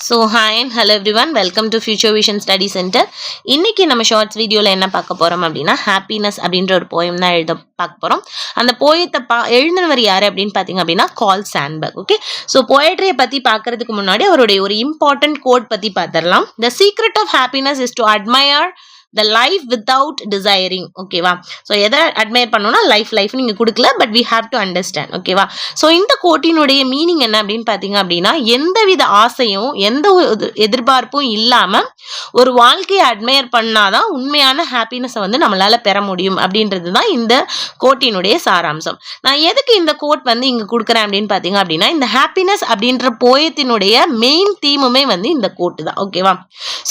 So hi and hello everyone, welcome to Future Vision Study Center. இன்னைக்கு நம்ம shorts வீடியோல என்ன பார்க்க போறோம் அப்படின்னா ஹாப்பினஸ் அப்படின்ற ஒரு போயம் தான் எழுத பார்க்க போறோம். அந்த போயத்தை எழுதினவர் யாரு அப்படின்னு பார்த்தீங்க அப்படின்னா கால் சாண்ட்பர்க். ஓகே, ஸோ போயட்ரியை பத்தி பார்க்கறதுக்கு முன்னாடி அவருடைய ஒரு இம்பார்ட்டன்ட் கோட் பத்தி பார்த்துடலாம். The secret of happiness is to admire the life without desiring. ஓகேவா, ஸோ எதை அட்மையர் பண்ணோம்னா லைஃப் நீங்க கொடுக்கல, but we have to understand. ஓகேவா, ஸோ இந்த கோட்டினுடைய மீனிங் என்ன அப்படின்னு பார்த்தீங்க அப்படின்னா எந்தவித ஆசையும் எந்த ஒரு எதிர்பார்ப்பும் இல்லாம ஒரு வாழ்க்கையை அட்மையர் பண்ணாதான் உண்மையான ஹாப்பினஸை வந்து நம்மளால பெற முடியும் அப்படின்றது தான் இந்த கோட்டினுடைய சாராம்சம். நான் எதுக்கு இந்த கோட் வந்து இங்க கொடுக்குறேன் அப்படின்னு பார்த்தீங்க அப்படின்னா இந்த ஹாப்பினஸ் அப்படின்ற போயத்தினுடைய மெயின் தீமுமே வந்து இந்த கோட்டு தான். ஓகேவா,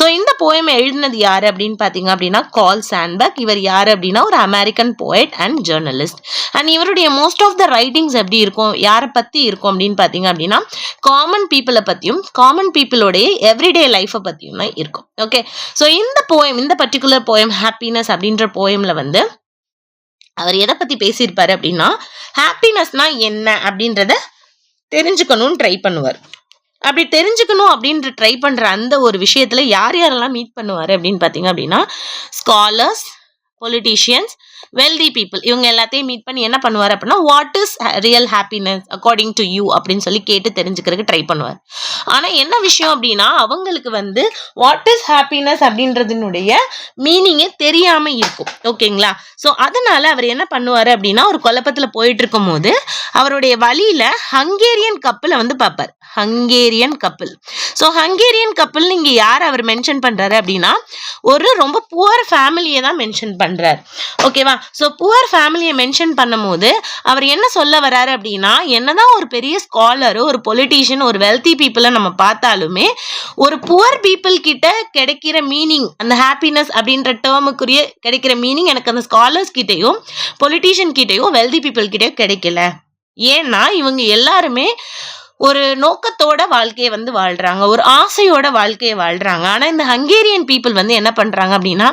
ஸோ இந்த போயம் எழுதினது யாரு அப்படின்னு பார்த்தீங்க அப்படின்னா கால் சாண்ட்பர்க். இவர் யாரு அப்படின்னா ஒரு American poet and journalist. And இவருடைய மோஸ்ட் ஆஃப் த ரைட்டிங்ஸ் எப்படி இருக்கும், யாரை பத்தி இருக்கும் அப்படின்னு பார்த்தீங்க அப்படின்னா காமன் பீப்புளை பத்தியும் காமன் பீப்புளோடைய எவ்ரிடே லைஃபை பத்தியும் தான் இருக்கும். ஓகே, ஸோ இந்த போயம், இந்த பர்டிகுலர் போயம் ஹாப்பினஸ் அப்படின்ற போயம்ல வந்து அவர் எதை பத்தி பேசியிருப்பாரு அப்படின்னா ஹாப்பினஸ்னா என்ன அப்படின்றத தெரிஞ்சுக்கணும்னு ட்ரை பண்ணுவார். அப்படி தெரிஞ்சுக்கணும் அப்படின்ற ட்ரை பண்ற அந்த ஒரு விஷயத்துல யாரெல்லாம் மீட் பண்ணுவாரு அப்படின்னு பாத்தீங்க அப்படின்னா ஸ்காலர்ஸ், பொலிட்டீஷியன்ஸ், வெல்தி பீப்புள், இவங்க எல்லாத்தையும் மீட் பண்ணி என்ன பண்ணுவார் அப்படின்னா what is real happiness according to you அப்படின்னு சொல்லி கேட்டு தெரிஞ்சுக்கிறதுக்கு ட்ரை பண்ணுவார். ஆனா என்ன விஷயம் அப்படின்னா அவங்களுக்கு வந்து வாட் இஸ் ஹாப்பினஸ் அப்படின்றதுனுடைய மீனிங்கே தெரியாம இருக்கும். ஓகேங்களா, ஸோ அதனால அவர் என்ன பண்ணுவாரு அப்படின்னா ஒரு குழப்பத்துல போயிட்டு இருக்கும் போது அவருடைய வழியில ஹங்கேரியன் கப்பலை வந்து பார்ப்பார். ஹங்கேரியன் கப்பல். ஸோ ஹங்கேரியன் கப்பல் இங்க யார் அவர் மென்ஷன் பண்றாரு அப்படின்னா ஒரு ரொம்ப புவர் ஃபேமிலியை தான் மென்ஷன் பண்றாரு. ஓகேவா, ஸோ புவர் ஃபேமிலியை மென்ஷன் பண்ணும் போது அவர் என்ன சொல்ல வர்றாரு அப்படின்னா என்னதான் ஒரு பெரிய ஸ்காலரு, ஒரு பொலிட்டீஷியன், ஒரு வெல்தி பீப்புளை நம்ம பார்த்தாலுமே ஒரு புவர் பீப்புள் கிட்ட கிடைக்கிற மீனிங், அந்த ஹாப்பினஸ் அப்படின்ற டேர்முக்குரிய கிடைக்கிற மீனிங் எனக்கு அந்த ஸ்காலர்ஸ் கிட்டையும் பொலிட்டீஷியன் கிட்டையும் வெல்தி பீப்புள் கிட்டையும் கிடைக்கல. ஏன்னா இவங்க எல்லாருமே ஒரு நோக்கத்தோட வாழ்க்கையை வந்து வாழ்றாங்க, ஒரு ஆசையோட வாழ்க்கையை வாழ்றாங்க. ஆனா இந்த ஹங்கேரியன் பீப்புள் வந்து என்ன பண்றாங்க அப்படின்னா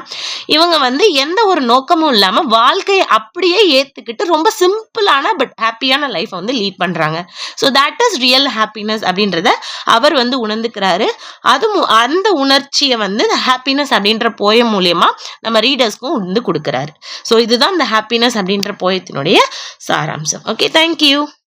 இவங்க வந்து எந்த ஒரு நோக்கமும் இல்லாம வாழ்க்கையை அப்படியே ஏத்துக்கிட்டு ரொம்ப சிம்பிளான பட் ஹாப்பியான லைஃப் வந்து லீட் பண்றாங்க. So that is real happiness அப்படின்றத அவர் வந்து உணர்ந்துக்கிறாரு. அது அந்த உணர்ச்சியை வந்து ஹாப்பினஸ் அப்படின்ற போயம் மூலியமா நம்ம ரீடர்ஸ்க்கும் வந்து கொடுக்குறாரு. ஸோ இதுதான் இந்த ஹாப்பினஸ் அப்படின்ற போயத்தினுடைய சாராம்சம். Okay, thank you.